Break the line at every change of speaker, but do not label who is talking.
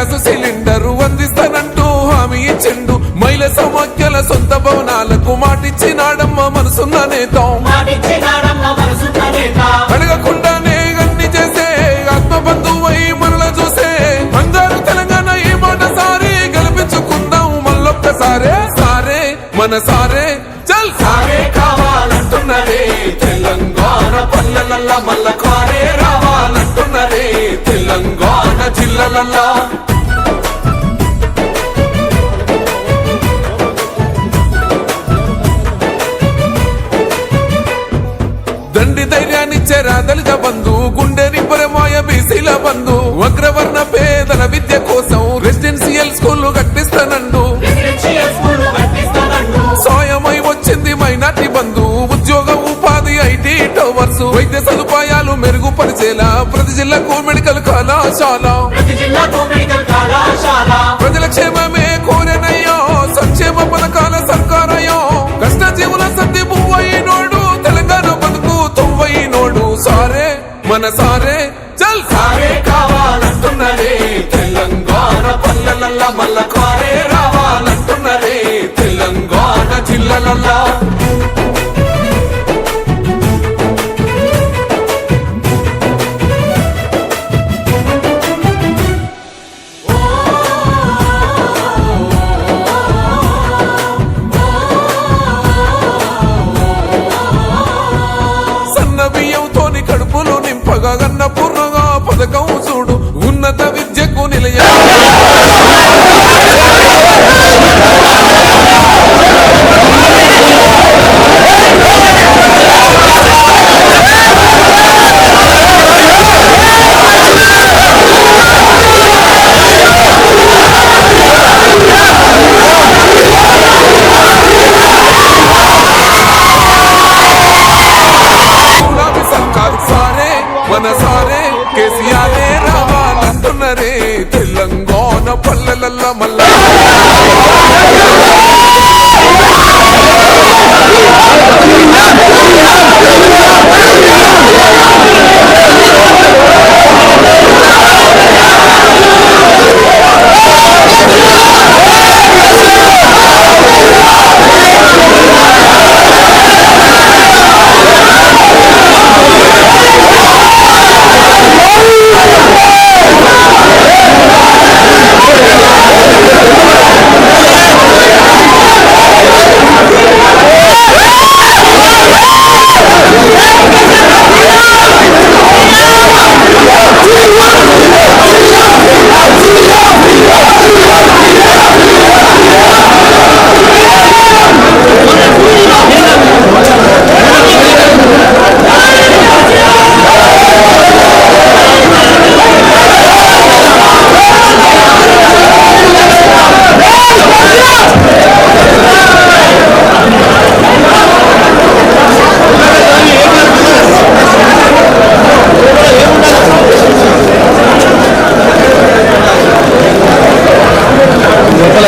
gas cylinder అందిస్తానంటూ హామీ ఇచ్చిండు మహిళ సమాఖ్యల సొంత భవనాలకు మాటిచ్చినాడమ్మ మనసున్న నేత అడగకుండానే అన్ని చేసే ఆత్మబంధువై మనల చూసే అందరూ తెలంగాణ ఈ మాట సారి గెలిపించుకుందాం మళ్ళొక్కసారే సారే మన సారే చల్ సారే కావాలంటున్నదే తెలంగాణ పల్లెలల్లా మల్ల కారే రావాలంటున్నదే తెలంగాణ జిల్లలల్లా దండి ధైర్యాన్నిచ్చారా దళిత బంధు గుండె నిబ్బరమాయ బీసీల బంధు అగ్రవర్ణ పేదల విద్య కోసం రెసిడెన్షియల్ స్కూళ్లు కట్టిస్తానండు సాయమై వచ్చింది మైనార్టీ బంధు ఉద్యోగ ఉపాధి ఐటీ టవర్స్ వైద్య సదుపాయాలు మెరుగుపరిచేలా ప్రతి జిల్లాకు మెడికల్ కళాశాల ప్రజల క్షేమమే కోరెనయ్యో సంక్షేమ పథకాల సర్కారయ్యో కష్టజీవుల సర్ది పువ్వైనోడు తెలంగాణ బతుకు తొవ్వైనోడు సారే మన సారే చల్ సారే కావాలంటున్నదే తెలంగాణ పల్లెలల్లా మల్ల కారే రావాలంటున్నదే తెలంగాణ జిల్లలల్లా కడుపులు నింపగా గన్న పూర్ణగా పథకం చూడు ఉన్నత విద్యకు నిలయ మన సారే కేసీఆర్ రావాలంటున్నరే తెలంగాణ పల్లెలల్లా మల్ల